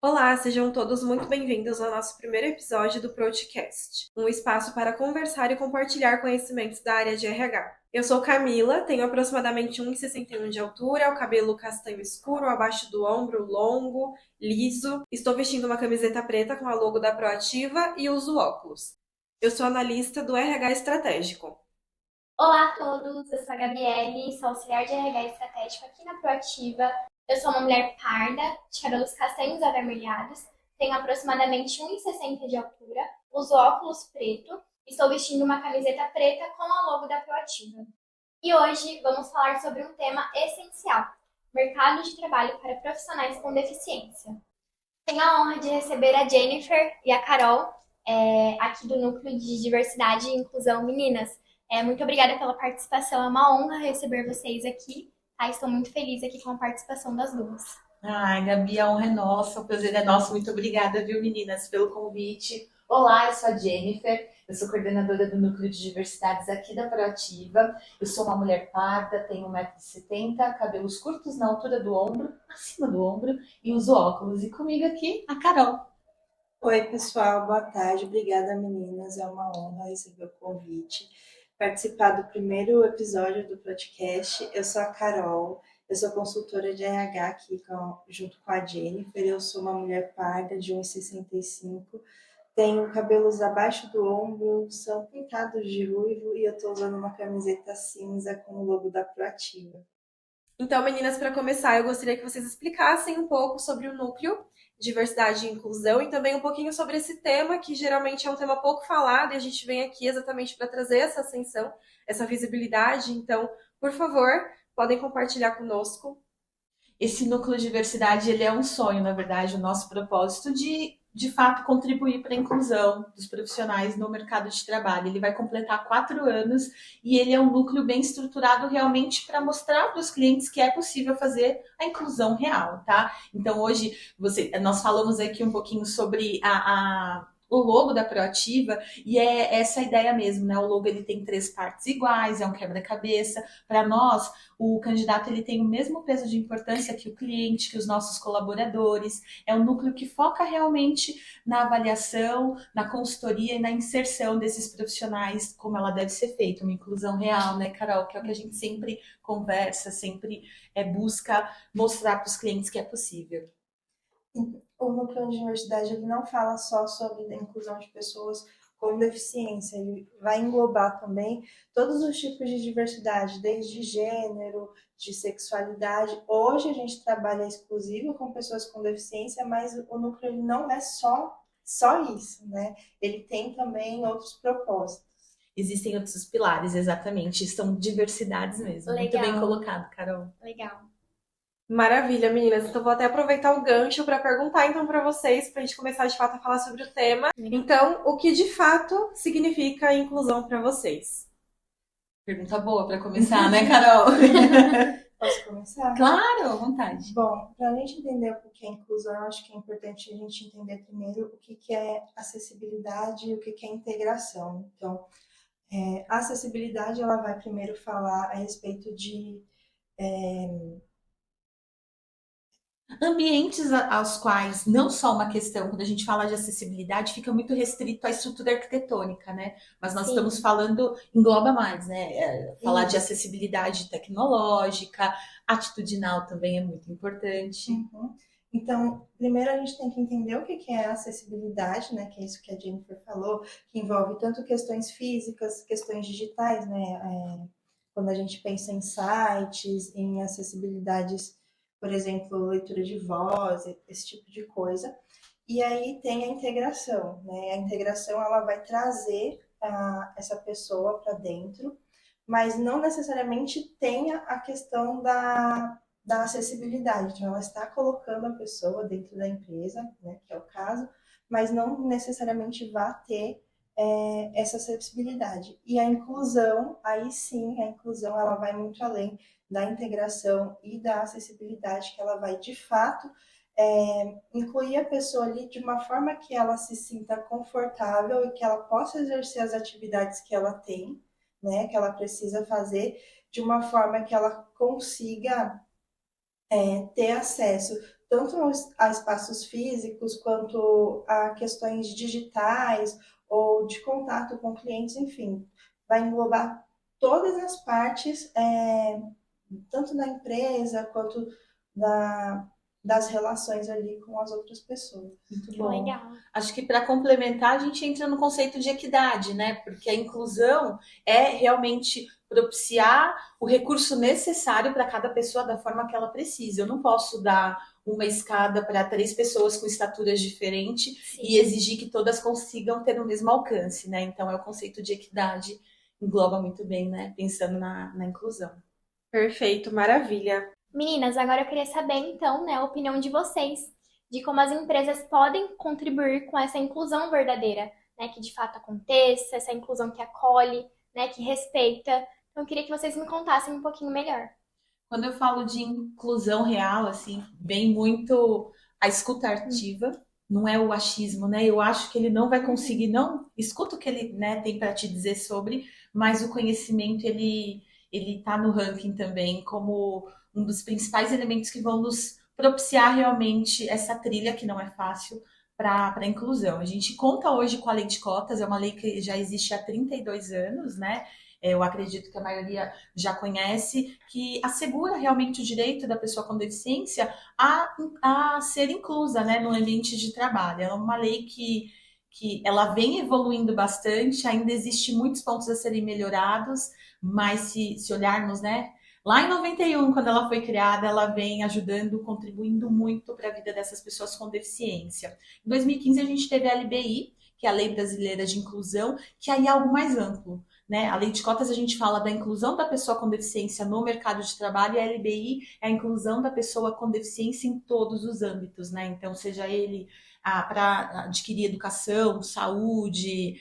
Olá, sejam todos muito bem-vindos ao nosso primeiro episódio do Proticast, um espaço para conversar e compartilhar conhecimentos da área de RH. Eu sou Camila, tenho aproximadamente 1,61 de altura, o cabelo castanho escuro, abaixo do ombro, longo, liso. Estou vestindo uma camiseta preta com a logo da Proativa e uso óculos. Eu sou analista do RH Estratégico. Olá a todos, eu sou a Gabriele, sou auxiliar de RH estratégico aqui na Proativa. Eu sou uma mulher parda, de cabelos castanhos avermelhados, tenho aproximadamente 1,60 de altura, uso óculos preto e estou vestindo uma camiseta preta com a logo da Proativa. E hoje vamos falar sobre um tema essencial: mercado de trabalho para profissionais com deficiência. Tenho a honra de receber a Jennifer e a Carol, aqui do Núcleo de Diversidade e Inclusão Meninas. Muito obrigada pela participação, é uma honra receber vocês aqui. Tá? Estou muito feliz aqui com a participação das duas. Ai, Gabi, a honra é nossa, o prazer é nosso. Muito obrigada, viu, meninas, pelo convite. Olá, eu sou a Jennifer, eu sou coordenadora do Núcleo de Diversidades aqui da Proativa. Eu sou uma mulher parda, tenho 1,70 m, cabelos curtos na altura do ombro, acima do ombro, e uso óculos. E comigo aqui, a Carol. Oi, pessoal, boa tarde. Obrigada, meninas. É uma honra receber o convite, participar do primeiro episódio do podcast. Eu sou a Carol, eu sou consultora de RH aqui junto com a Jennifer. Eu sou uma mulher parda de 1,65 m, tenho cabelos abaixo do ombro, são pintados de ruivo e eu estou usando uma camiseta cinza com o logo da Proativa. Então, meninas, para começar, eu gostaria que vocês explicassem um pouco sobre o núcleo diversidade e inclusão e também um pouquinho sobre esse tema, que geralmente é um tema pouco falado e a gente vem aqui exatamente para trazer essa ascensão, essa visibilidade. Então, por favor, podem compartilhar conosco. Esse núcleo de diversidade, ele é um sonho, na verdade, o nosso propósito de fato, contribuir para a inclusão dos profissionais no mercado de trabalho. Ele vai completar 4 anos e ele é um núcleo bem estruturado realmente para mostrar para os clientes que é possível fazer a inclusão real, tá? Então, hoje, nós falamos aqui um pouquinho sobre o logo da Proativa, e é essa a ideia mesmo, né? O logo ele tem 3 partes iguais, é um quebra-cabeça. Para nós, o candidato ele tem o mesmo peso de importância que o cliente, que os nossos colaboradores. É um núcleo que foca realmente na avaliação, na consultoria e na inserção desses profissionais, como ela deve ser feita, uma inclusão real, né, Carol? Que é o que a gente sempre conversa, sempre busca mostrar para os clientes que é possível. O núcleo de diversidade ele não fala só sobre a inclusão de pessoas com deficiência, ele vai englobar também todos os tipos de diversidade, desde gênero, de sexualidade. Hoje a gente trabalha exclusivo com pessoas com deficiência, mas o núcleo ele não é só isso, né? Ele tem também outros propósitos. Existem outros pilares, exatamente, são diversidades mesmo. Legal. Muito bem colocado, Carol. Legal. Maravilha, meninas. Então, vou até aproveitar o gancho para perguntar então para vocês, para a gente começar de fato a falar sobre o tema. Então, o que de fato significa inclusão para vocês? Pergunta boa para começar, né, Carol? Posso começar? Claro, à vontade. Bom, para a gente entender o que é inclusão, eu acho que é importante a gente entender primeiro o que é acessibilidade e o que é integração. Então, a acessibilidade ela vai primeiro falar a respeito de ambientes aos quais não só uma questão, quando a gente fala de acessibilidade, fica muito restrito à estrutura arquitetônica, né? Mas nós estamos falando, engloba mais, né? Falar de acessibilidade tecnológica, atitudinal também é muito importante. Uhum. Então, primeiro a gente tem que entender o que é acessibilidade, né? Que é isso que a Jennifer falou, que envolve tanto questões físicas, questões digitais, né? Quando a gente pensa em sites, em acessibilidades, por exemplo, leitura de voz, esse tipo de coisa. E aí tem a integração, né? A integração ela vai trazer essa pessoa para dentro, mas não necessariamente tenha a questão da acessibilidade. Então, ela está colocando a pessoa dentro da empresa, né, que é o caso, mas não necessariamente vai ter essa acessibilidade. E a inclusão, aí sim, a inclusão ela vai muito além da integração e da acessibilidade, que ela vai, de fato, incluir a pessoa ali de uma forma que ela se sinta confortável e que ela possa exercer as atividades que ela tem, né, que ela precisa fazer, de uma forma que ela consiga ter acesso tanto a espaços físicos quanto a questões digitais ou de contato com clientes, enfim, vai englobar todas as partes, tanto da empresa quanto das relações ali com as outras pessoas. Muito bom. Legal. Acho que para complementar, a gente entra no conceito de equidade, né? Porque a inclusão é realmente propiciar o recurso necessário para cada pessoa da forma que ela precisa. Eu não posso dar uma escada para 3 pessoas com estaturas diferentes e exigir que todas consigam ter o mesmo alcance, né? Então é o conceito de equidade, engloba muito bem, né? Pensando na inclusão. Perfeito, maravilha. Meninas, agora eu queria saber então, né, a opinião de vocês de como as empresas podem contribuir com essa inclusão verdadeira, né, que de fato aconteça, essa inclusão que acolhe, né, que respeita. Então eu queria que vocês me contassem um pouquinho melhor. Quando eu falo de inclusão real, assim, vem muito a escuta ativa, não é o achismo, né? Eu acho que ele não vai conseguir, não escuta o que ele, né, tem para te dizer sobre, mas o conhecimento ele tá no ranking também como um dos principais elementos que vão nos propiciar realmente essa trilha que não é fácil para a inclusão. A gente conta hoje com a lei de cotas, é uma lei que já existe há 32 anos, né? Eu acredito que a maioria já conhece, que assegura realmente o direito da pessoa com deficiência a ser inclusa, né, no ambiente de trabalho. É uma lei que ela vem evoluindo bastante, ainda existe muitos pontos a serem melhorados, mas se olharmos, né, lá em 91, quando ela foi criada, ela vem ajudando, contribuindo muito para a vida dessas pessoas com deficiência. Em 2015, a gente teve a LBI, que é a Lei Brasileira de Inclusão, que aí é algo mais amplo. Né? A lei de cotas a gente fala da inclusão da pessoa com deficiência no mercado de trabalho e a LBI é a inclusão da pessoa com deficiência em todos os âmbitos, né? Então, seja ele para adquirir educação, saúde,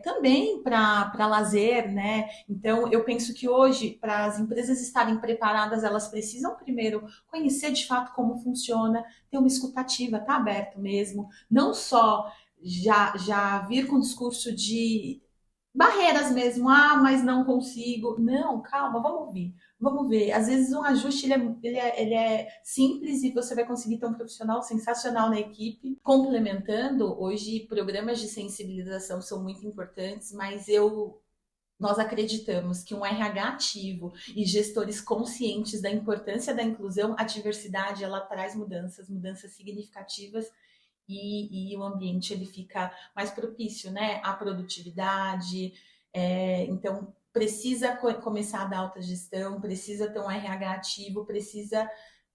também para lazer, né? Então, eu penso que hoje, para as empresas estarem preparadas, elas precisam primeiro conhecer de fato como funciona, ter uma escutativa, tá aberto mesmo, não só já vir com o discurso de barreiras mesmo, mas não consigo. Não, calma, vamos ouvir. Vamos ver. Às vezes um ajuste ele é simples e você vai conseguir ter um profissional sensacional na equipe. Complementando, hoje programas de sensibilização são muito importantes, mas nós acreditamos que um RH ativo e gestores conscientes da importância da inclusão, a diversidade, ela traz mudanças significativas e o ambiente ele fica mais propício, né, à produtividade. Então, precisa começar a dar alta gestão, precisa ter um RH ativo, precisa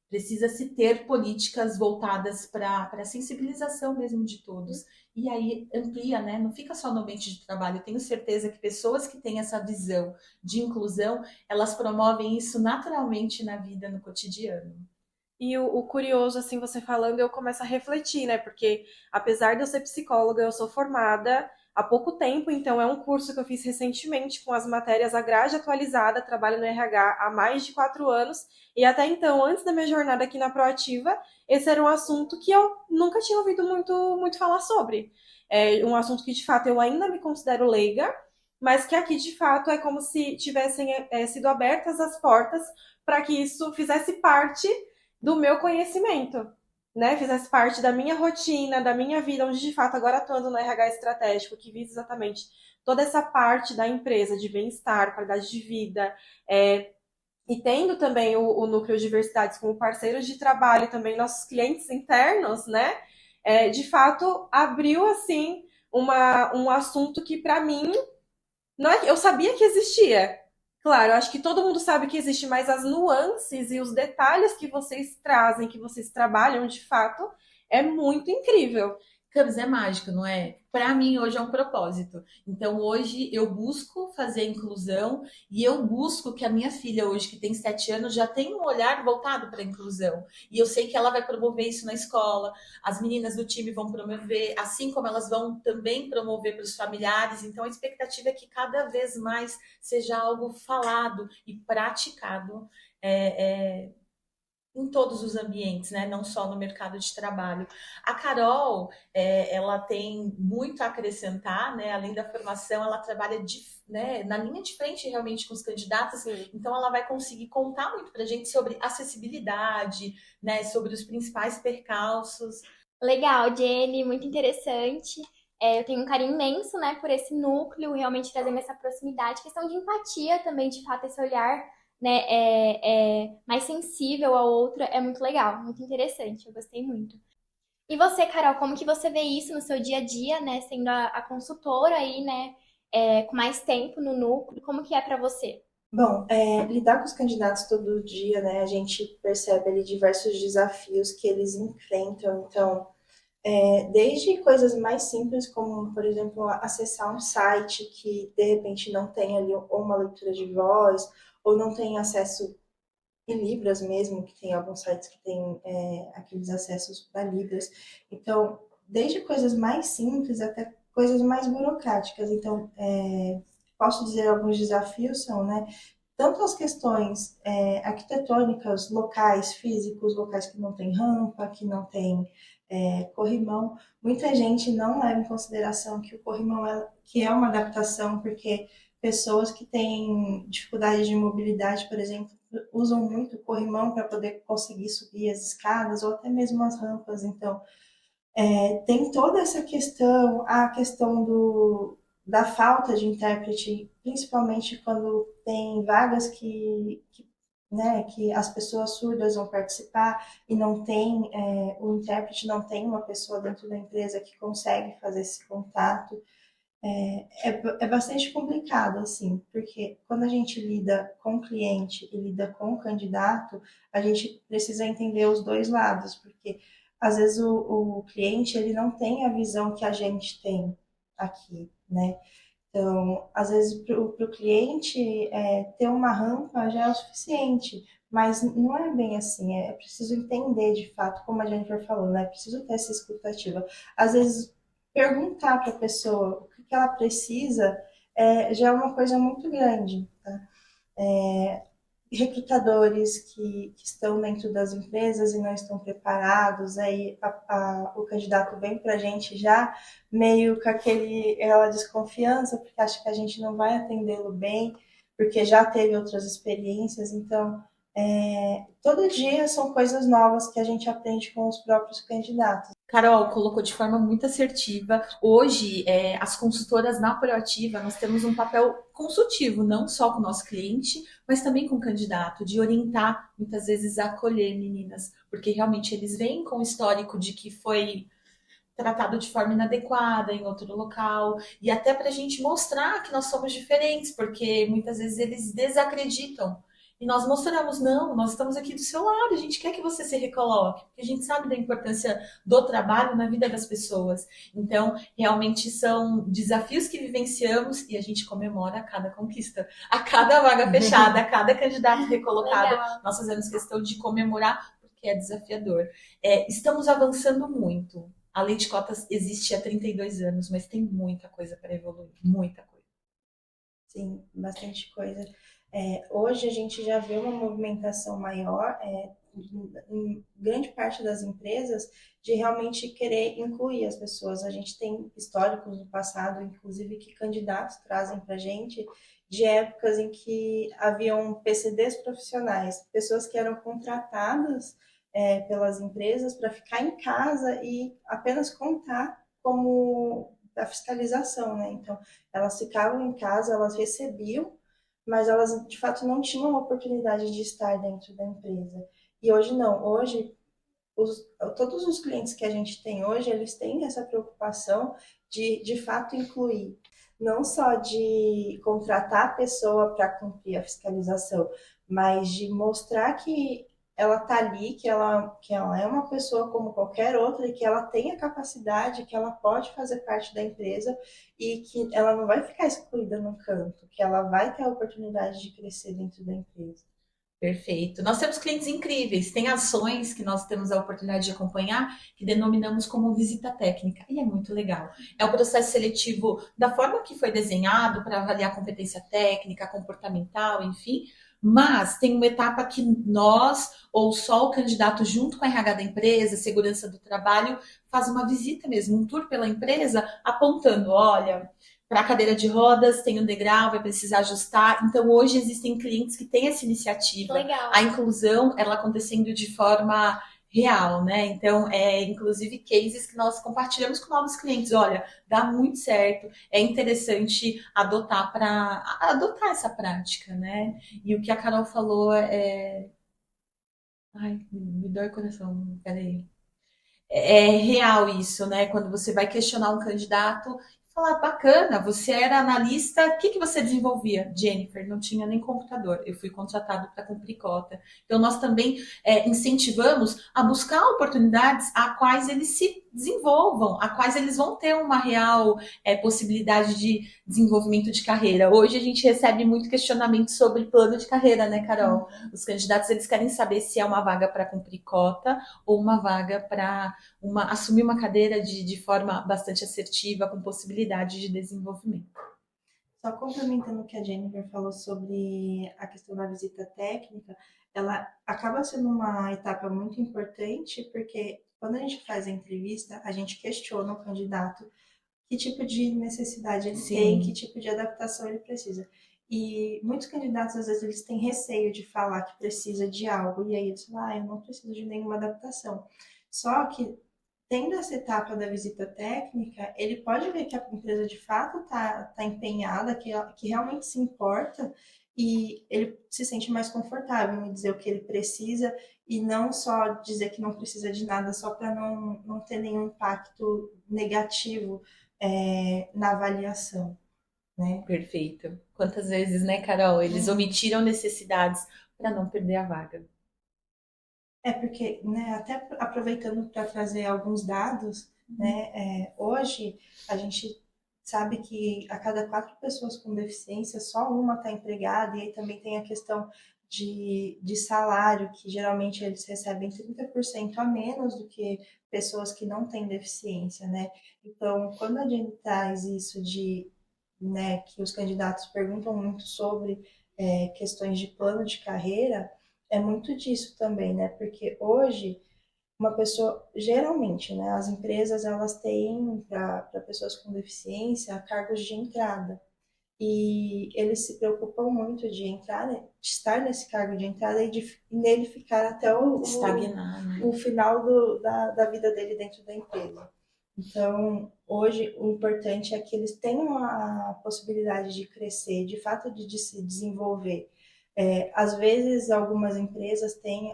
se ter políticas voltadas para a sensibilização mesmo de todos. E aí amplia, né? Não fica só no ambiente de trabalho. Eu tenho certeza que pessoas que têm essa visão de inclusão, elas promovem isso naturalmente na vida, no cotidiano. E o curioso, assim, você falando, eu começo a refletir, né? Porque apesar de eu ser psicóloga, eu sou formada há pouco tempo, então é um curso que eu fiz recentemente com as matérias a grade atualizada, trabalho no RH há mais de 4 anos, e até então, antes da minha jornada aqui na Proativa, esse era um assunto que eu nunca tinha ouvido muito falar sobre. É um assunto que, de fato, eu ainda me considero leiga, mas que aqui, de fato, é como se tivessem sido abertas as portas para que isso fizesse parte do meu conhecimento, né? Fizesse parte da minha rotina, da minha vida, onde de fato agora atuando no RH estratégico, que visa exatamente toda essa parte da empresa de bem-estar, qualidade de vida, e tendo também o núcleo de diversidades como parceiros de trabalho, também nossos clientes internos, né? De fato, abriu assim um assunto que para mim não é, eu sabia que existia. Claro, eu acho que todo mundo sabe que existe, mas as nuances e os detalhes que vocês trazem, que vocês trabalham de fato, é muito incrível. Camis, é mágico, não é? Para mim, hoje é um propósito. Então, hoje eu busco fazer a inclusão e eu busco que a minha filha, hoje, que tem 7 anos, já tenha um olhar voltado para a inclusão. E eu sei que ela vai promover isso na escola, as meninas do time vão promover, assim como elas vão também promover para os familiares. Então, a expectativa é que cada vez mais seja algo falado e praticado. em todos os ambientes, né? Não só no mercado de trabalho. A Carol, ela tem muito a acrescentar, né? Além da formação, ela trabalha né, na linha de frente realmente com os candidatos, Sim. então ela vai conseguir contar muito para a gente sobre acessibilidade, né? Sobre os principais percalços. Legal, Jenny, muito interessante. Eu tenho um carinho imenso, né, por esse núcleo, realmente trazendo essa proximidade, questão de empatia também, de fato, esse olhar, né, mais sensível ao outro, é muito legal, muito interessante, eu gostei muito. E você, Carol, como que você vê isso no seu dia a dia, né, sendo a consultora aí, né, com mais tempo no núcleo, como que é para você? Bom, lidar com os candidatos todo dia, né, a gente percebe ali diversos desafios que eles enfrentam. Então, desde coisas mais simples, como, por exemplo, acessar um site que, de repente, não tem ali ou uma leitura de voz, ou não tem acesso em Libras mesmo, que tem alguns sites que têm aqueles acessos para Libras. Então, desde coisas mais simples até coisas mais burocráticas. Então, posso dizer alguns desafios são, né? Tanto as questões arquitetônicas, locais, físicos, locais que não tem rampa, que não tem corrimão. Muita gente não leva em consideração que o corrimão que é uma adaptação, porque pessoas que têm dificuldade de mobilidade, por exemplo, usam muito o corrimão para poder conseguir subir as escadas ou até mesmo as rampas. Então, tem toda essa questão, a questão da falta de intérprete, principalmente quando tem vagas né, que as pessoas surdas vão participar e não tem, o intérprete não tem uma pessoa dentro da empresa que consegue fazer esse contato. É bastante complicado, assim, porque quando a gente lida com o cliente e lida com o candidato, a gente precisa entender os dois lados, porque às vezes o cliente ele não tem a visão que a gente tem aqui, né? Então, às vezes para o cliente ter uma rampa já é o suficiente, mas não é bem assim, é preciso entender de fato, como a Jennifer falou, né? É preciso ter essa escutativa. Às vezes perguntar para a pessoa o que ela precisa já é uma coisa muito grande, tá? Recrutadores que estão dentro das empresas e não estão preparados, aí o candidato vem para a gente já meio com aquela desconfiança, porque acha que a gente não vai atendê-lo bem, porque já teve outras experiências, então todo dia são coisas novas que a gente aprende com os próprios candidatos. Carol colocou de forma muito assertiva. Hoje, as consultoras na Proativa, nós temos um papel consultivo, não só com o nosso cliente, mas também com o candidato, de orientar, muitas vezes acolher meninas, porque realmente eles vêm com o histórico de que foi tratado de forma inadequada em outro local, e até para a gente mostrar que nós somos diferentes, porque muitas vezes eles desacreditam. E nós mostramos, não, nós estamos aqui do seu lado, a gente quer que você se recoloque, porque a gente sabe da importância do trabalho na vida das pessoas. Então, realmente são desafios que vivenciamos e a gente comemora a cada conquista, a cada vaga fechada, a cada candidato recolocado. Legal. Nós fazemos questão de comemorar, porque é desafiador. Estamos avançando muito. A lei de cotas existe há 32 anos, mas tem muita coisa para evoluir, muita coisa. Sim, bastante coisa. Hoje a gente já vê uma movimentação maior em grande parte das empresas de realmente querer incluir as pessoas. A gente tem históricos do passado, inclusive, que candidatos trazem para a gente de épocas em que haviam PCDs profissionais, pessoas que eram contratadas pelas empresas para ficar em casa e apenas contar como da fiscalização, né? Então, elas ficavam em casa, elas recebiam, mas elas de fato não tinham a oportunidade de estar dentro da empresa. E hoje não, hoje todos os clientes que a gente tem hoje, eles têm essa preocupação de fato incluir, não só de contratar a pessoa para cumprir a fiscalização, mas de mostrar que ela está ali, que ela é uma pessoa como qualquer outra e que ela tem a capacidade, que ela pode fazer parte da empresa e que ela não vai ficar excluída no canto, que ela vai ter a oportunidade de crescer dentro da empresa. Perfeito. Nós temos clientes incríveis, tem ações que nós temos a oportunidade de acompanhar que denominamos como visita técnica, e é muito legal. É o processo seletivo da forma que foi desenhado para avaliar competência técnica, comportamental, enfim, Mas tem uma etapa que nós, ou só o candidato junto com a RH da empresa, segurança do trabalho, faz uma visita mesmo, um tour pela empresa, apontando, olha, para a cadeira de rodas tem um degrau, vai precisar ajustar. Então, hoje existem clientes que têm essa iniciativa. Legal. A inclusão, ela acontecendo de forma real, né? Então, inclusive cases que nós compartilhamos com novos clientes. Olha, dá muito certo, é interessante adotar essa prática, né? E o que a Carol falou ai, me dói o coração, peraí. É real isso, né? Quando você vai questionar um candidato, falar, bacana, você era analista, o que você desenvolvia? Jennifer, não tinha nem computador, eu fui contratado para cumprir cota. Então, nós também incentivamos a buscar oportunidades a quais eles se desenvolvam, a quais eles vão ter uma real possibilidade de desenvolvimento de carreira. Hoje a gente recebe muito questionamento sobre plano de carreira, né, Carol? Os candidatos, eles querem saber se é uma vaga para cumprir cota ou uma vaga para assumir uma cadeira de forma bastante assertiva, com possibilidade de desenvolvimento. Só complementando o que a Jennifer falou sobre a questão da visita técnica, ela acaba sendo uma etapa muito importante, porque quando a gente faz a entrevista, a gente questiona o candidato que tipo de necessidade ele tem, que tipo de adaptação ele precisa. E muitos candidatos, às vezes, eles têm receio de falar que precisa de algo, e aí eles falam, eu não preciso de nenhuma adaptação. Só que, tendo essa etapa da visita técnica, ele pode ver que a empresa de fato está empenhada, que realmente se importa, e ele se sente mais confortável em dizer o que ele precisa e não só dizer que não precisa de nada só para não ter nenhum impacto negativo na avaliação, né? Perfeito. Quantas vezes, né, Carol? Eles omitiram necessidades para não perder a vaga. Porque, né, até aproveitando para trazer alguns dados, né, hoje a gente sabe que a cada 4 pessoas com deficiência, só uma está empregada, e aí também tem a questão de salário, que geralmente eles recebem 30% a menos do que pessoas que não têm deficiência, né? Então, quando a gente traz isso né, que os candidatos perguntam muito sobre questões de plano de carreira, é muito disso também, né? Porque hoje uma pessoa, geralmente, né, as empresas elas têm para pessoas com deficiência cargos de entrada. E eles se preocupam muito de entrar, né, de estar nesse cargo de entrada e nele ficar até Estagnar, né? o final da vida dele dentro da empresa. Então, hoje, o importante é que eles tenham a possibilidade de crescer, de fato, de se desenvolver. Às vezes, algumas empresas têm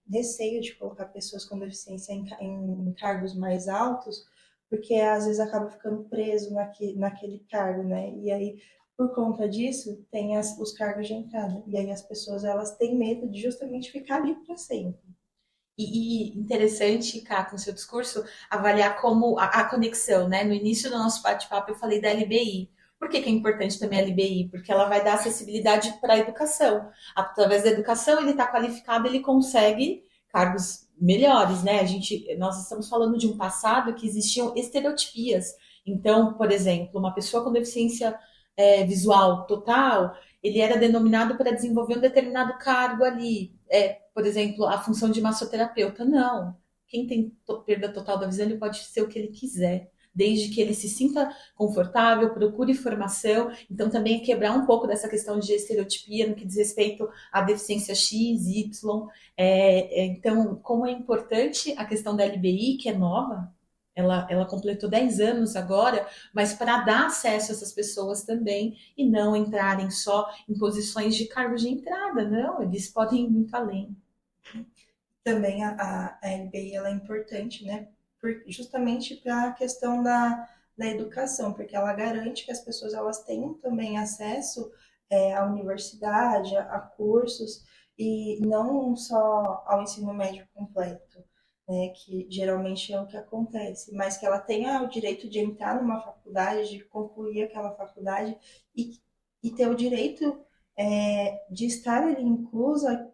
receio de colocar pessoas com deficiência em cargos mais altos, porque às vezes acaba ficando preso naquele cargo, né? E aí, por conta disso, tem os cargos de entrada. E aí as pessoas elas têm medo de justamente ficar ali para sempre. E interessante, Cá, com o seu discurso, avaliar como a conexão, né? No início do nosso bate-papo eu falei da LBI. Por que é importante também a LBI? Porque ela vai dar acessibilidade para a educação. Através da educação, ele está qualificado, ele consegue cargos melhores, né? Nós estamos falando de um passado que existiam estereotipias. Então, por exemplo, uma pessoa com deficiência visual total, ele era denominado para desenvolver um determinado cargo ali. Por exemplo, a função de massoterapeuta. Não. Quem tem perda total da visão, ele pode ser o que ele quiser, desde que ele se sinta confortável, procure formação. Então, também é quebrar um pouco dessa questão de estereotipia no que diz respeito à deficiência X, Y. Então, como é importante a questão da LBI, que é nova, ela completou 10 anos agora, mas para dar acesso a essas pessoas também e não entrarem só em posições de cargo de entrada, não, eles podem ir muito além. Também a LBI ela é importante, né? Justamente para a questão da educação, porque ela garante que as pessoas elas tenham também acesso à universidade, a cursos, e não só ao ensino médio completo, né, que geralmente é o que acontece, mas que ela tenha o direito de entrar numa faculdade, de concluir aquela faculdade e ter o direito de estar ali inclusa,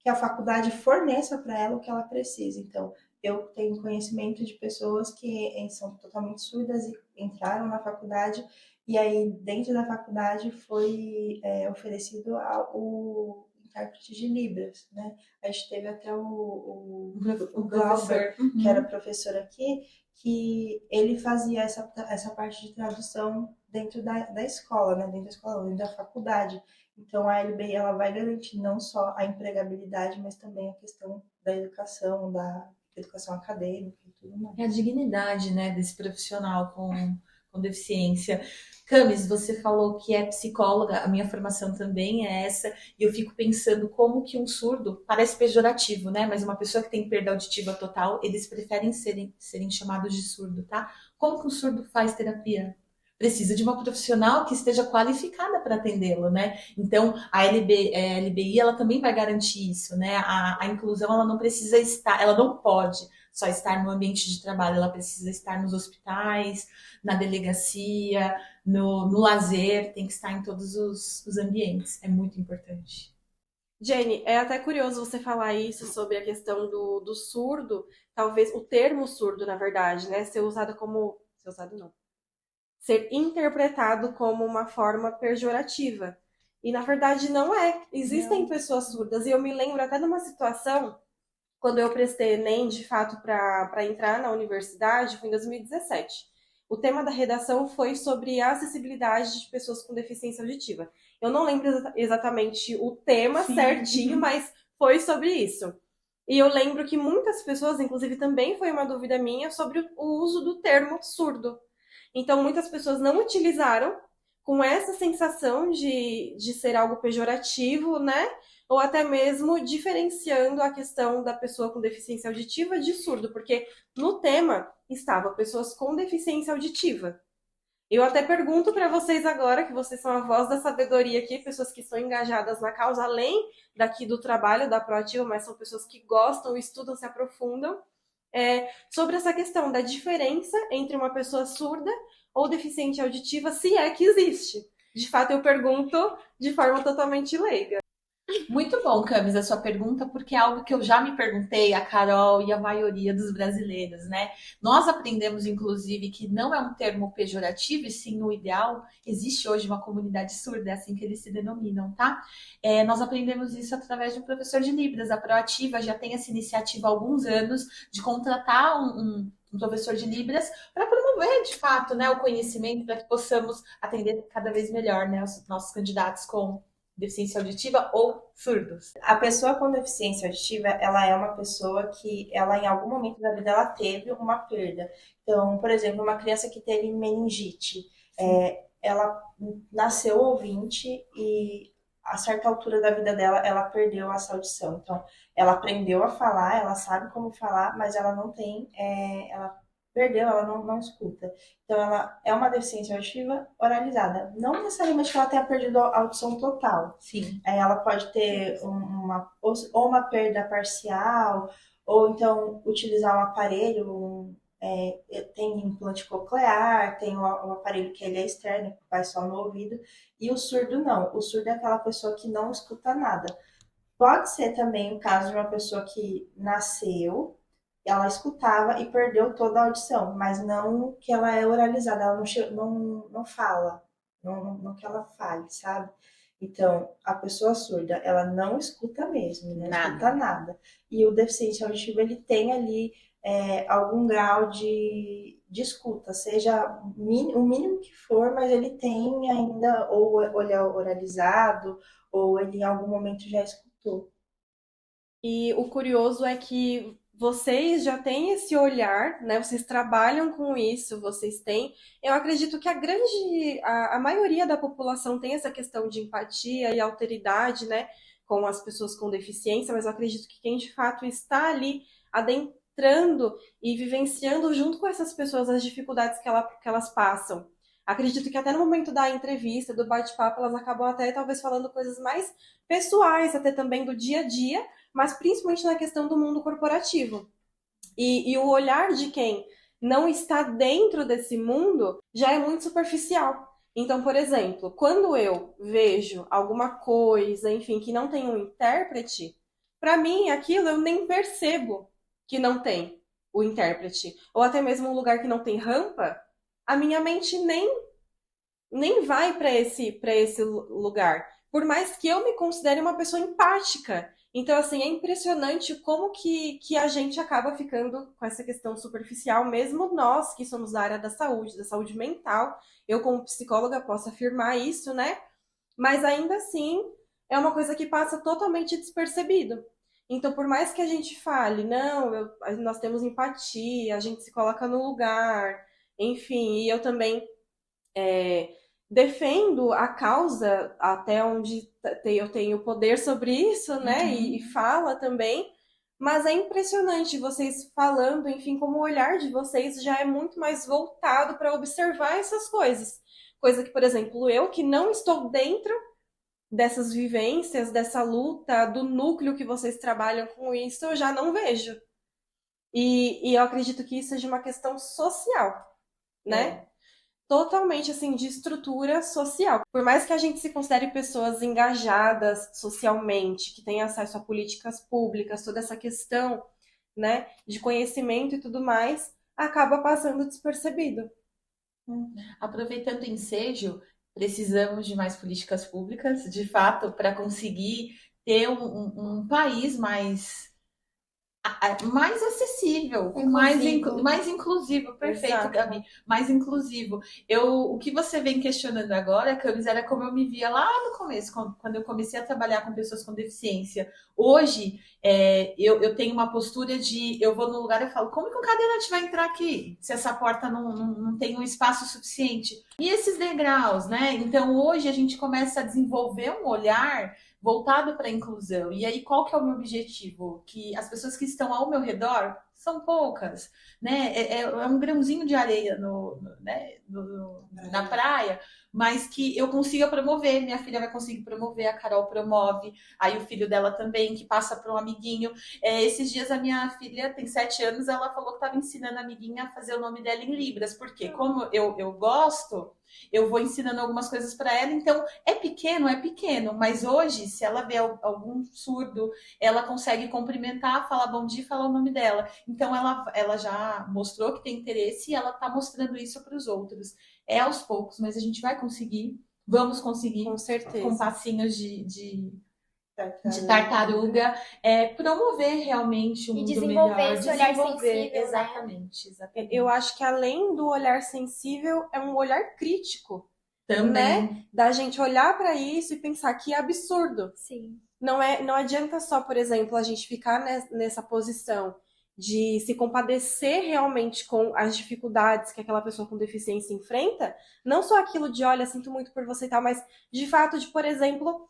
que a faculdade forneça para ela o que ela precisa. Então, eu tenho conhecimento de pessoas que são totalmente surdas e entraram na faculdade E aí, dentro da faculdade, foi oferecido o intérprete de Libras, né? A gente teve até o Glauber, que era professor aqui, que ele fazia essa parte de tradução dentro da escola, né? Dentro da escola, dentro da faculdade. Então, a LBI, ela vai garantir não só a empregabilidade, mas também a questão da educação acadêmica e tudo mais. É a dignidade, né, desse profissional com deficiência. Camis, você falou que é psicóloga, a minha formação também é essa, e eu fico pensando como que um surdo, parece pejorativo, né? Mas uma pessoa que tem perda auditiva total, eles preferem serem chamados de surdo, tá? Como que um surdo faz terapia? Precisa de uma profissional que esteja qualificada para atendê-lo, né? Então, a LBI, ela também vai garantir isso, né? A inclusão, ela não precisa estar, ela não pode só estar no ambiente de trabalho, ela precisa estar nos hospitais, na delegacia, no lazer, tem que estar em todos os ambientes. É muito importante. Jenny, é até curioso você falar isso sobre a questão do surdo, talvez o termo surdo, na verdade, né, ser usado como... Ser usado não. Ser interpretado como uma forma pejorativa. E, na verdade, não é. Existem pessoas surdas. E eu me lembro até de uma situação, quando eu prestei Enem, de fato, para entrar na universidade, foi em 2017. O tema da redação foi sobre a acessibilidade de pessoas com deficiência auditiva. Eu não lembro exatamente o tema certinho, mas foi sobre isso. E eu lembro que muitas pessoas, inclusive também foi uma dúvida minha, sobre o uso do termo surdo. Então, muitas pessoas não utilizaram com essa sensação de ser algo pejorativo, né? Ou até mesmo diferenciando a questão da pessoa com deficiência auditiva de surdo, porque no tema estava pessoas com deficiência auditiva. Eu até pergunto para vocês agora, que vocês são a voz da sabedoria aqui, pessoas que estão engajadas na causa, além daqui do trabalho da Proativa, mas são pessoas que gostam, estudam, se aprofundam, sobre essa questão da diferença entre uma pessoa surda ou deficiente auditiva, se é que existe. De fato, eu pergunto de forma totalmente leiga. Muito bom, Camis, a sua pergunta, porque é algo que eu já me perguntei, a Carol e a maioria dos brasileiros, né? Nós aprendemos, inclusive, que não é um termo pejorativo, e sim o ideal. Existe hoje uma comunidade surda, é assim que eles se denominam, tá? Nós aprendemos isso através de um professor de Libras. A Proativa já tem essa iniciativa há alguns anos de contratar um professor de Libras para promover, de fato, né, o conhecimento, para que possamos atender cada vez melhor, né, os nossos candidatos com deficiência auditiva ou surdos. A pessoa com deficiência auditiva, ela é uma pessoa que, ela em algum momento da vida, ela teve uma perda. Então, por exemplo, uma criança que teve meningite, ela nasceu ouvinte e a certa altura da vida dela, ela perdeu essa audição. Então, ela aprendeu a falar, ela sabe como falar, mas ela não tem, ela perdeu, ela não escuta. Então, ela é uma deficiência auditiva oralizada. Não necessariamente que ela tenha perdido a audição total. Sim. Ela pode ter ou uma perda parcial, ou então utilizar um aparelho, tem implante coclear, tem o aparelho que ele é externo, que vai só no ouvido, e o surdo não. O surdo é aquela pessoa que não escuta nada. Pode ser também o caso de uma pessoa que nasceu, ela escutava e perdeu toda a audição, mas não que ela é oralizada, ela não fala, não que ela fale, sabe? Então, a pessoa surda, ela não escuta mesmo, não escuta nada. E o deficiente auditivo, ele tem ali algum grau de escuta, seja o mínimo que for, mas ele tem ainda, ou ele é oralizado, ou ele em algum momento já escutou. E o curioso é que vocês já têm esse olhar, né? Vocês trabalham com isso, vocês têm. Eu acredito que a maioria da população tem essa questão de empatia e alteridade, né? Com as pessoas com deficiência, mas eu acredito que quem de fato está ali adentrando e vivenciando junto com essas pessoas as dificuldades que elas passam. Acredito que até no momento da entrevista, do bate-papo, elas acabam até talvez falando coisas mais pessoais, até também do dia a dia, mas principalmente na questão do mundo corporativo. E o olhar de quem não está dentro desse mundo já é muito superficial. Então, por exemplo, quando eu vejo alguma coisa, enfim, que não tem um intérprete, para mim aquilo eu nem percebo que não tem o intérprete. Ou até mesmo um lugar que não tem rampa, a minha mente nem nem vai para esse lugar. Por mais que eu me considere uma pessoa empática. Então, assim, é impressionante como que a gente acaba ficando com essa questão superficial, mesmo nós que somos da saúde mental. Eu, como psicóloga, posso afirmar isso, né? Mas ainda assim, é uma coisa que passa totalmente despercebido. Então, por mais que a gente fale, não, nós temos empatia, a gente se coloca no lugar, enfim, e eu também é, defendo a causa até onde eu tenho poder sobre isso, né? E fala também. Mas é impressionante vocês falando, enfim, como o olhar de vocês já é muito mais voltado para observar essas coisas. Coisa que, por exemplo, eu que não estou dentro dessas vivências, dessa luta, do núcleo que vocês trabalham com isso, eu já não vejo. E eu acredito que isso seja uma questão social, né? Totalmente assim de estrutura social. Por mais que a gente se considere pessoas engajadas socialmente, que têm acesso a políticas públicas, toda essa questão, né, de conhecimento e tudo mais, acaba passando despercebido. Aproveitando o ensejo, precisamos de mais políticas públicas, de fato, para conseguir ter um país mais acessível, mais inclusivo, perfeito, Exato. Gabi, mais inclusivo. O que você vem questionando agora, Camis, era como eu me via lá no começo, quando eu comecei a trabalhar com pessoas com deficiência. Hoje, eu tenho uma postura de, eu vou no lugar e falo, como que um cadeirante vai entrar aqui, se essa porta não tem um espaço suficiente? E esses degraus, né? Então, hoje a gente começa a desenvolver um olhar voltado para a inclusão. E aí, qual que é o meu objetivo? Que as pessoas que estão ao meu redor são poucas, né? É um grãozinho de areia na praia, mas que eu consiga promover. Minha filha vai conseguir promover, a Carol promove, aí o filho dela também, que passa para um amiguinho. Esses dias a minha filha tem 7 anos, ela falou que estava ensinando a amiguinha a fazer o nome dela em Libras, porque como eu gosto, eu vou ensinando algumas coisas para ela, então é pequeno, mas hoje, se ela vê algum surdo, ela consegue cumprimentar, falar bom dia e falar o nome dela. Então ela já mostrou que tem interesse e ela está mostrando isso para os outros. É aos poucos, mas a gente vai conseguir, vamos conseguir, Com certeza. com passinhos de tartaruga, promover realmente um E mundo desenvolver melhor. esse olhar Desenvolver, sensível, né? exatamente. Eu acho que além do olhar sensível, é um olhar crítico, Também. né? Da gente olhar para isso e pensar que absurdo. Sim. Não adianta só, por exemplo, a gente ficar nessa posição de se compadecer realmente com as dificuldades que aquela pessoa com deficiência enfrenta, não só aquilo de, olha, sinto muito por você e tal, mas de fato de, por exemplo,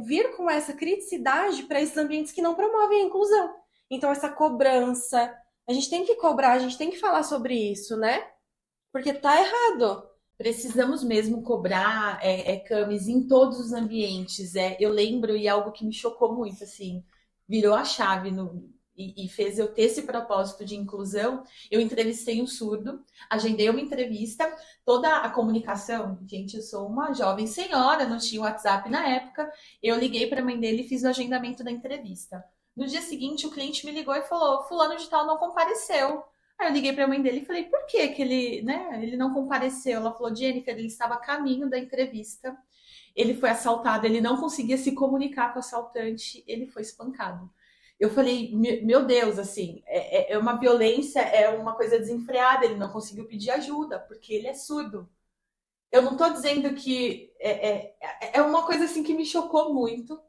vir com essa criticidade para esses ambientes que não promovem a inclusão. Então, essa cobrança, a gente tem que cobrar, a gente tem que falar sobre isso, né? Porque tá errado. Precisamos mesmo cobrar, Camis, em todos os ambientes. Eu lembro, e algo que me chocou muito, assim, virou a chave e fez eu ter esse propósito de inclusão. Eu entrevistei um surdo, agendei uma entrevista, toda a comunicação, gente, eu sou uma jovem senhora, não tinha WhatsApp na época, eu liguei para a mãe dele e fiz o agendamento da entrevista. No dia seguinte, o cliente me ligou e falou, fulano de tal não compareceu. Aí eu liguei para a mãe dele e falei, por que ele não compareceu? Ela falou, Jennifer, ele estava a caminho da entrevista, ele foi assaltado, ele não conseguia se comunicar com o assaltante, ele foi espancado. Eu falei, meu Deus, assim, é uma violência, é uma coisa desenfreada, ele não conseguiu pedir ajuda, porque ele é surdo. Eu não estou dizendo que... É uma coisa, assim, que me chocou muito,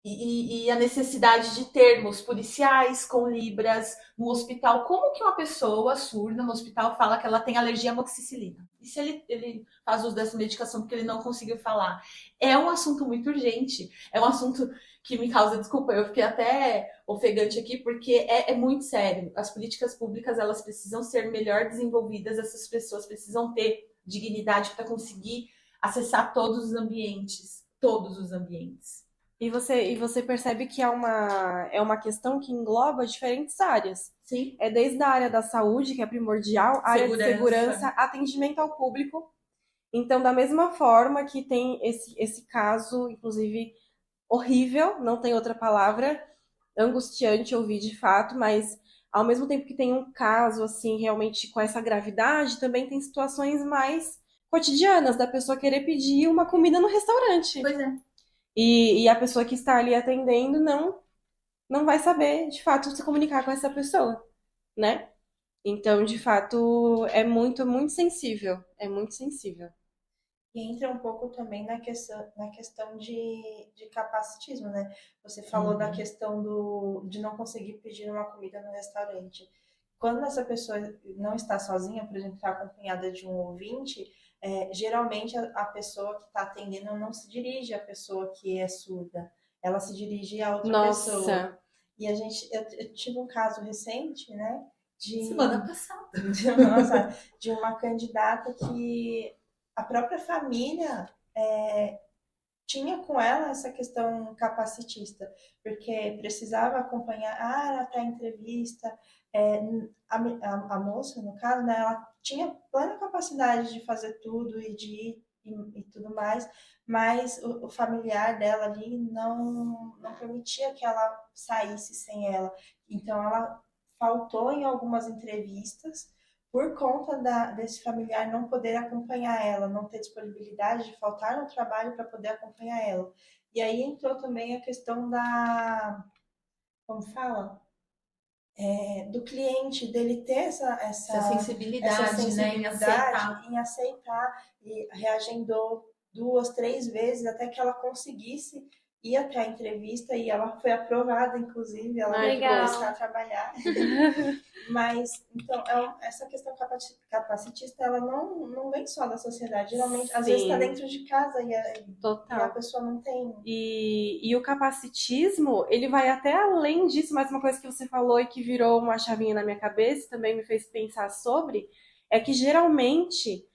e a necessidade de termos policiais com libras no hospital. Como que uma pessoa surda no hospital fala que ela tem alergia à amoxicilina? E se ele faz uso dessa medicação porque ele não conseguiu falar? É um assunto muito urgente. É um assunto que me causa, desculpa, eu fiquei até ofegante aqui, porque é muito sério. As políticas públicas, elas precisam ser melhor desenvolvidas, essas pessoas precisam ter dignidade para conseguir acessar todos os ambientes. Todos os ambientes. E você percebe que é uma questão que engloba diferentes áreas. Sim. É desde a área da saúde, que é primordial, a área de segurança, atendimento ao público. Então, da mesma forma que tem esse caso, inclusive, horrível, não tem outra palavra, angustiante ouvir de fato, mas ao mesmo tempo que tem um caso, assim, realmente com essa gravidade, também tem situações mais cotidianas da pessoa querer pedir uma comida no restaurante. Pois é. E a pessoa que está ali atendendo não vai saber, de fato, se comunicar com essa pessoa, né? Então, de fato, é muito, muito sensível. É muito sensível. E entra um pouco também na questão de capacitismo, né? Você falou da questão de não conseguir pedir uma comida no restaurante. Quando essa pessoa não está sozinha, por exemplo, está acompanhada de um ouvinte, geralmente a pessoa que está atendendo não se dirige à pessoa que é surda, ela se dirige a outra pessoa. Nossa, E eu tive um caso recente, né? Semana passada. De uma candidata que a própria família tinha com ela essa questão capacitista, porque precisava acompanhar, ela tá em entrevista, a moça, no caso, né, ela tinha plena capacidade de fazer tudo e de ir e tudo mais, mas o familiar dela ali não permitia que ela saísse sem ela. Então ela faltou em algumas entrevistas por conta desse familiar não poder acompanhar ela, não ter disponibilidade de faltar no trabalho para poder acompanhar ela. E aí entrou também a questão como fala? Do cliente, dele ter Essa sensibilidade, né, em aceitar. em aceitar, e reagendou 2, 3 vezes até que ela conseguisse ir até a entrevista e ela foi aprovada, inclusive, ela vai Legal. começar a trabalhar. Mas, então, essa questão capacitista, ela não vem só da sociedade. Geralmente, às vezes, está dentro de casa e a total. pessoa não tem. E o capacitismo, ele vai até além disso, mais uma coisa que você falou e que virou uma chavinha na minha cabeça, também me fez pensar sobre, é que geralmente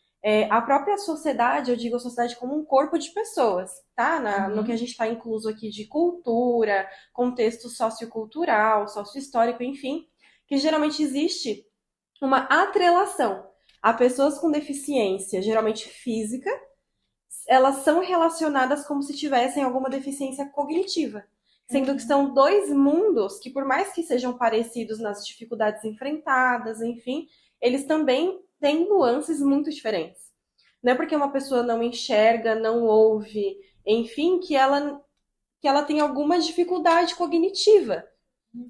a própria sociedade, eu digo a sociedade como um corpo de pessoas, tá? No que a gente está incluso aqui de cultura, contexto sociocultural, sociohistórico, enfim, que geralmente existe uma atrelação a pessoas com deficiência, geralmente física, elas são relacionadas como se tivessem alguma deficiência cognitiva. Sendo que são dois mundos que, por mais que sejam parecidos nas dificuldades enfrentadas, enfim, eles também têm nuances muito diferentes. Não é porque uma pessoa não enxerga, não ouve, enfim, que ela tem alguma dificuldade cognitiva.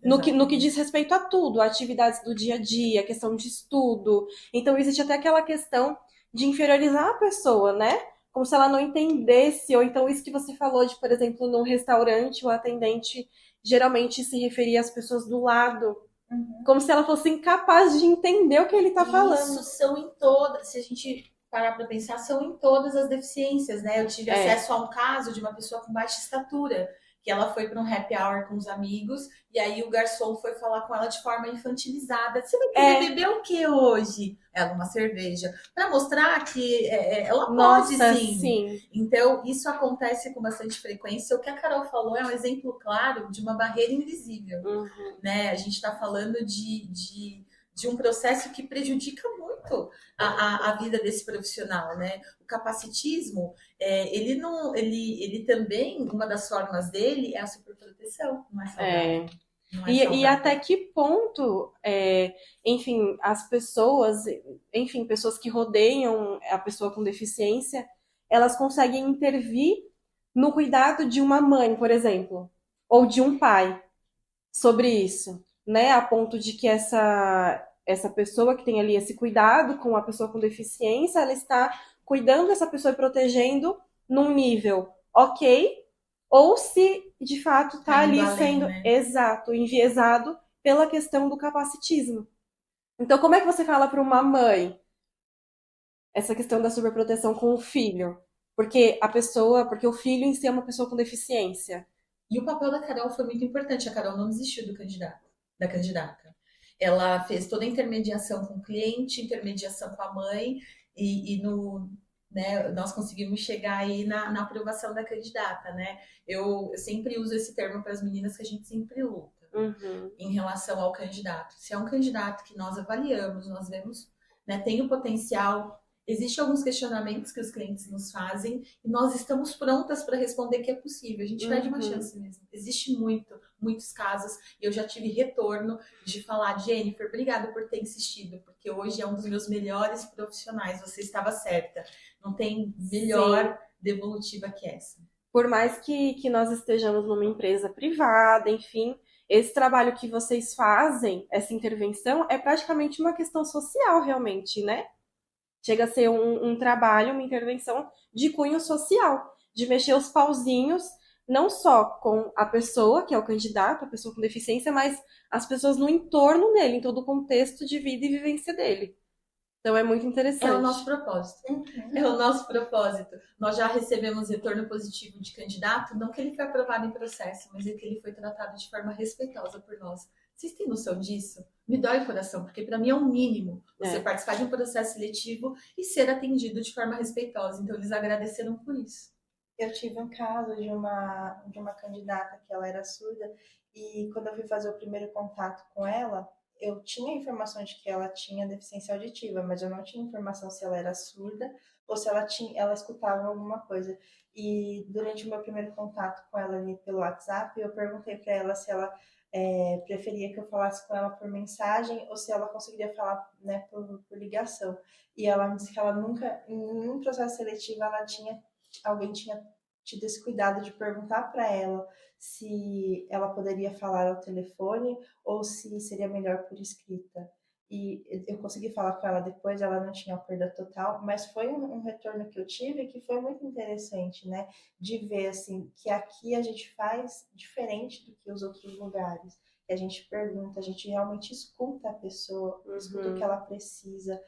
No que diz respeito a tudo, atividades do dia a dia, questão de estudo. Então, existe até aquela questão de inferiorizar a pessoa, né? Como se ela não entendesse, ou então isso que você falou de, por exemplo, num restaurante, o atendente geralmente se referia às pessoas do lado, como se ela fosse incapaz de entender o que ele está falando. Isso são em todas, se a gente parar para pensar, são em todas as deficiências, né? Eu tive acesso a um caso de uma pessoa com baixa estatura, que ela foi para um happy hour com os amigos, e aí o garçom foi falar com ela de forma infantilizada. Você vai querer beber o que hoje? Ela, uma cerveja. Para mostrar que ela pode, sim. Então, isso acontece com bastante frequência. O que a Carol falou é um exemplo claro de uma barreira invisível. Né? A gente está falando de um processo que prejudica muito a vida desse profissional, né? O capacitismo, ele também, uma das formas dele é a superproteção, não é saudável. E até que ponto, enfim, as pessoas, enfim, pessoas que rodeiam a pessoa com deficiência, elas conseguem intervir no cuidado de uma mãe, por exemplo, ou de um pai sobre isso, né? A ponto de que essa pessoa que tem ali esse cuidado com a pessoa com deficiência, ela está cuidando dessa pessoa e protegendo num nível ok, ou se de fato está ali sendo enviesado pela questão do capacitismo. Então, como é que você fala para uma mãe essa questão da superproteção com o filho? Porque o filho em si é uma pessoa com deficiência. E o papel da Carol foi muito importante. A Carol não desistiu da candidata. Ela fez toda a intermediação com o cliente, intermediação com a mãe, né, nós conseguimos chegar aí na aprovação da candidata, né? Eu sempre uso esse termo para as meninas que a gente sempre luta em relação ao candidato. Se é um candidato que nós avaliamos, nós vemos, né, tem o potencial Existem alguns questionamentos que os clientes nos fazem e nós estamos prontas para responder que é possível. A gente pede uma chance mesmo. Existe muitos casos e eu já tive retorno de falar, Jennifer, obrigada por ter insistido, porque hoje é um dos meus melhores profissionais. Você estava certa. Não tem melhor devolutiva que essa. Por mais que nós estejamos numa empresa privada, enfim, esse trabalho que vocês fazem, essa intervenção, é praticamente uma questão social, realmente, né? Chega a ser um trabalho, uma intervenção de cunho social, de mexer os pauzinhos, não só com a pessoa, que é o candidato, a pessoa com deficiência, mas as pessoas no entorno dele, em todo o contexto de vida e vivência dele. Então é muito interessante. É o nosso propósito. É o nosso propósito. Nós já recebemos retorno positivo de candidato, não que ele foi aprovado em processo, mas é que ele foi tratado de forma respeitosa por nós. Vocês têm noção disso? Me dói o coração, porque para mim é um mínimo você participar de um processo seletivo e ser atendido de forma respeitosa. Então eles agradeceram por isso. Eu tive um caso de uma candidata que ela era surda e quando eu fui fazer o primeiro contato com ela, eu tinha informação de que ela tinha deficiência auditiva, mas eu não tinha informação se ela era surda ou se ela escutava alguma coisa. E durante o meu primeiro contato com ela ali pelo WhatsApp, eu perguntei para ela se ela preferia que eu falasse com ela por mensagem ou se ela conseguiria falar, né, por ligação. E ela me disse que ela nunca, em nenhum processo seletivo, alguém tinha tido esse cuidado de perguntar para ela se ela poderia falar ao telefone ou se seria melhor por escrita. E eu consegui falar com ela depois, ela não tinha perda total, mas foi um retorno que eu tive que foi muito interessante, né? De ver, assim, que aqui a gente faz diferente do que os outros lugares. Que a gente pergunta, a gente realmente escuta a pessoa, escuta o que ela precisa,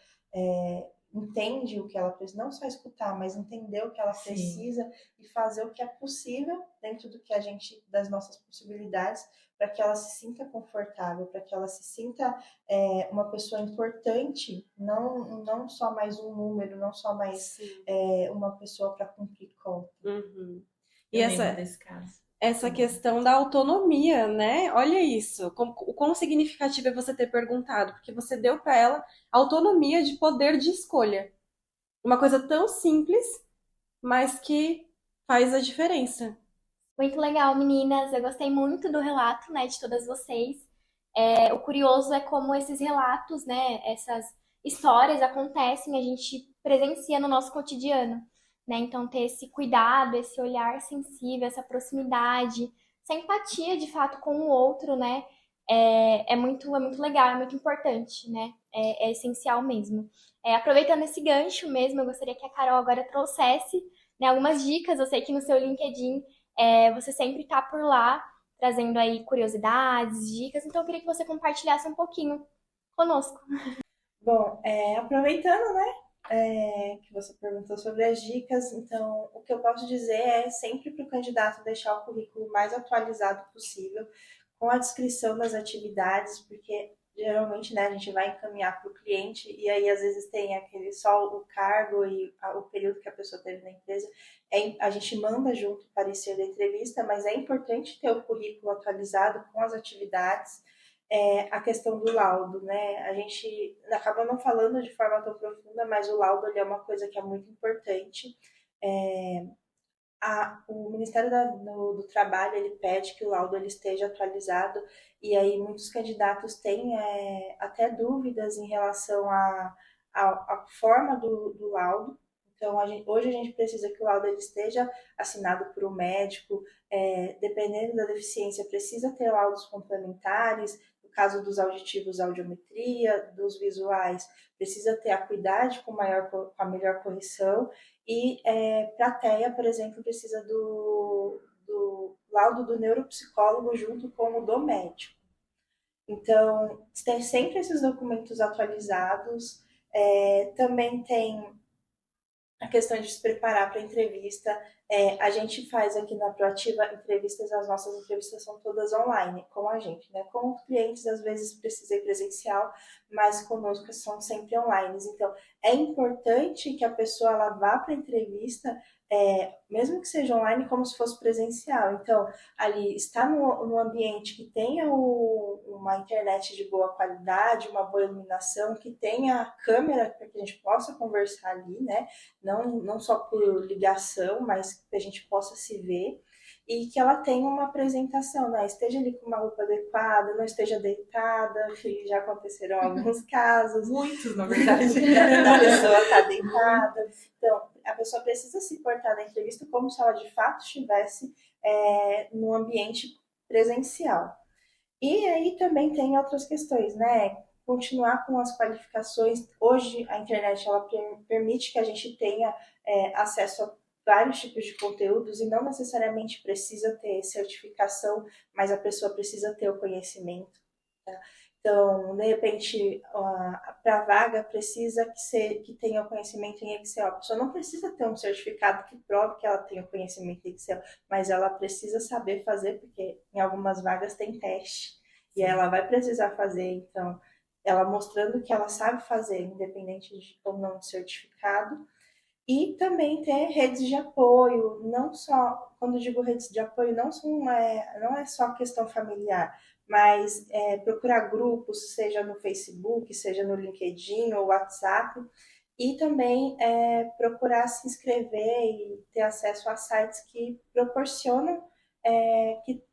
entende o que ela precisa, não só escutar, mas entender o que ela precisa e fazer o que é possível dentro do que das nossas possibilidades, para que ela se sinta confortável, para que ela se sinta uma pessoa importante, não só mais um número, não só mais uma pessoa para cumprir conta. E essa questão da autonomia, né? Olha isso, o quão significativo é você ter perguntado, porque você deu para ela autonomia de poder de escolha. Uma coisa tão simples, mas que faz a diferença. Muito legal, meninas. Eu gostei muito do relato, né, de todas vocês. O curioso é como esses relatos, né, essas histórias acontecem, a gente presencia no nosso cotidiano, né? Então ter esse cuidado, esse olhar sensível, essa proximidade, essa empatia de fato com o outro, né? É muito legal, é muito importante, né? É essencial mesmo. Aproveitando esse gancho mesmo, eu gostaria que a Carol agora trouxesse, né, algumas dicas. Eu sei que no seu LinkedIn você sempre está por lá, trazendo aí curiosidades, dicas, então eu queria que você compartilhasse um pouquinho conosco. Bom, aproveitando, né, que você perguntou sobre as dicas, então o que eu posso dizer é sempre para o candidato deixar o currículo mais atualizado possível, com a descrição das atividades, porque geralmente, né, a gente vai encaminhar para o cliente e aí às vezes tem aquele só o cargo e o período que a pessoa teve na empresa. A gente manda junto o parecer da entrevista, mas é importante ter o currículo atualizado com as atividades. A questão do laudo, né? A gente acaba não falando de forma tão profunda, mas o laudo ele é uma coisa que é muito importante. O Ministério do Trabalho ele pede que o laudo ele esteja atualizado e aí muitos candidatos têm até dúvidas em relação à forma do laudo. Então, hoje a gente precisa que o laudo ele esteja assinado por um médico, dependendo da deficiência, precisa ter laudos complementares, no caso dos auditivos, audiometria, dos visuais, precisa ter a acuidade com a melhor correção, e para a TEA, por exemplo, precisa do laudo do neuropsicólogo junto com o do médico. Então, tem sempre esses documentos atualizados, também tem a questão de se preparar para a entrevista. A gente faz aqui na Proativa entrevistas, as nossas entrevistas são todas online com a gente, né? Com os clientes, às vezes precisa ir presencial, mas conosco são sempre online. Então, é importante que a pessoa ela vá para a entrevista mesmo que seja online, como se fosse presencial. Então, ali, estar no ambiente que tenha uma internet de boa qualidade, uma boa iluminação, que tenha câmera para que a gente possa conversar ali, né? Não só por ligação, mas que a gente possa se ver. E que ela tenha uma apresentação, né? Esteja ali com uma roupa adequada, não esteja deitada, que já aconteceram alguns casos. Muitos, na verdade. A pessoa está deitada. Então, a pessoa precisa se portar na entrevista como se ela de fato estivesse no ambiente presencial. E aí também tem outras questões, né? Continuar com as qualificações. Hoje a internet ela permite que a gente tenha acesso a vários tipos de conteúdos e não necessariamente precisa ter certificação, mas a pessoa precisa ter o conhecimento. Tá? Então, de repente, para a vaga precisa que tenha o conhecimento em Excel. A pessoa não precisa ter um certificado que prove que ela tem o conhecimento em Excel, mas ela precisa saber fazer, porque em algumas vagas tem teste. E ela vai precisar fazer, então, ela mostrando que ela sabe fazer, independente de ou não de certificado. E também ter redes de apoio, não só, quando digo redes de apoio, não é só questão familiar, mas procurar grupos, seja no Facebook, seja no LinkedIn ou WhatsApp, e também procurar se inscrever e ter acesso a sites que proporcionam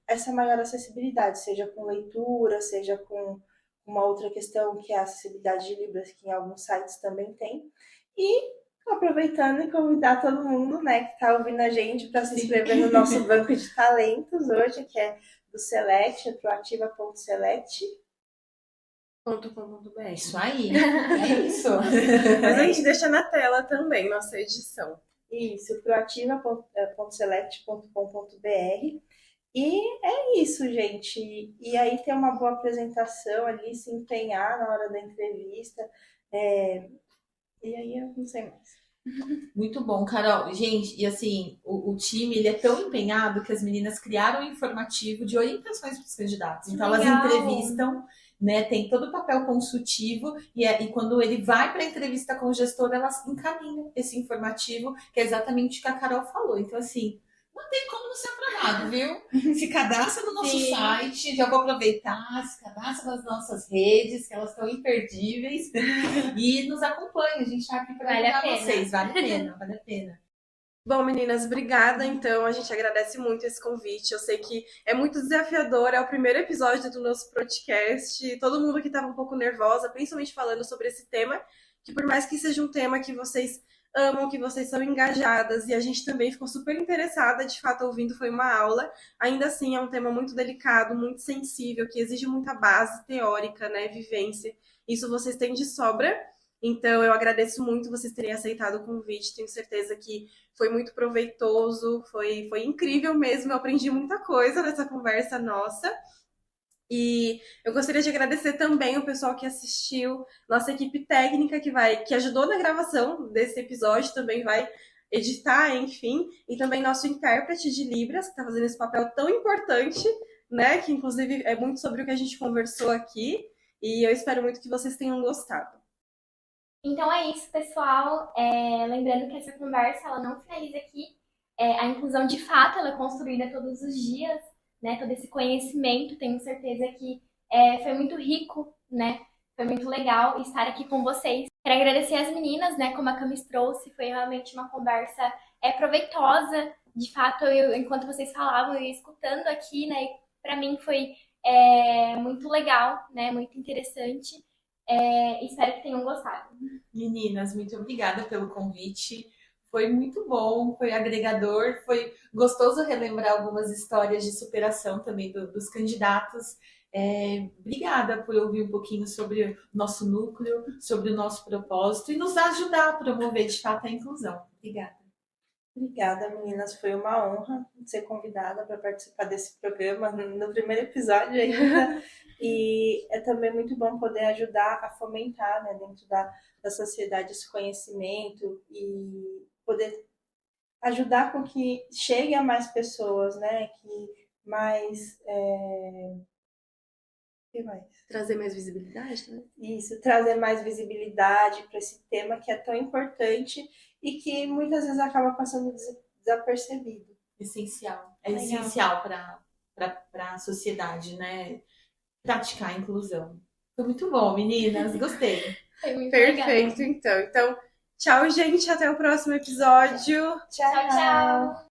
essa maior acessibilidade, seja com leitura, seja com uma outra questão que é a acessibilidade de Libras, que em alguns sites também tem. E aproveitando e convidar todo mundo, né, que está ouvindo a gente para se inscrever no nosso banco de talentos hoje, que é do Select, proativa.select.com.br. Isso aí, é isso. Mas a gente deixa na tela também nossa edição. Isso, proativa.select.com.br. E é isso, gente. E aí ter uma boa apresentação ali, se empenhar na hora da entrevista. E aí eu não sei mais. Muito bom, Carol. Gente, e assim, o time ele é tão empenhado que as meninas criaram um informativo de orientações para os candidatos. Então, elas Legal. entrevistam, né? Tem todo o papel consultivo, e quando ele vai para a entrevista com o gestor, elas encaminham esse informativo, que é exatamente o que a Carol falou. Então, assim, não tem como não ser aprovado, viu? Se cadastra no nosso Sim. site, já vou aproveitar, se cadastra nas nossas redes, que elas estão imperdíveis, e nos acompanha. A gente está aqui para Vale a ajudar pena. vocês. Vale a pena, vale a pena. Bom, meninas, obrigada. Então, a gente agradece muito esse convite. Eu sei que é muito desafiador, é o primeiro episódio do nosso podcast. Todo mundo que estava um pouco nervosa, principalmente falando sobre esse tema, que por mais que seja um tema que vocês amam, que vocês são engajadas, e a gente também ficou super interessada, de fato, ouvindo, foi uma aula. Ainda assim, é um tema muito delicado, muito sensível, que exige muita base teórica, né, vivência. Isso vocês têm de sobra. Então, eu agradeço muito vocês terem aceitado o convite. Tenho certeza que foi muito proveitoso, foi incrível mesmo. Eu aprendi muita coisa nessa conversa nossa. E eu gostaria de agradecer também o pessoal que assistiu, nossa equipe técnica que ajudou na gravação desse episódio, também vai editar, enfim, e também nosso intérprete de Libras, que está fazendo esse papel tão importante, né? Que inclusive é muito sobre o que a gente conversou aqui. E eu espero muito que vocês tenham gostado. Então é isso, pessoal. Lembrando que essa conversa ela não finaliza aqui. A inclusão, de fato, ela é construída todos os dias, né? Todo esse conhecimento, tenho certeza que foi muito rico, né? Foi muito legal estar aqui com vocês. Quero agradecer as meninas, né? Como a Camis trouxe, foi realmente uma conversa proveitosa. De fato, enquanto vocês falavam, eu ia escutando aqui, né? Para mim foi muito legal, né? Muito interessante. Espero que tenham gostado. Meninas, muito obrigada pelo convite. Foi muito bom, foi agregador, foi gostoso relembrar algumas histórias de superação também dos candidatos. Obrigada por ouvir um pouquinho sobre o nosso núcleo, sobre o nosso propósito e nos ajudar a promover de fato a inclusão. Obrigada. Obrigada, meninas. Foi uma honra ser convidada para participar desse programa no primeiro episódio ainda. E é também muito bom poder ajudar a fomentar, né, dentro da sociedade esse conhecimento e poder ajudar com que chegue a mais pessoas, né, que mais que mais? Trazer mais visibilidade, né? Isso, trazer mais visibilidade para esse tema que é tão importante e que muitas vezes acaba passando desapercebido. Essencial. É Legal. essencial para a sociedade, né? Praticar a inclusão. Foi muito bom, meninas. Gostei. Foi muito Perfeito, legal. então. Então, tchau, gente. Até o próximo episódio. Tchau, tchau.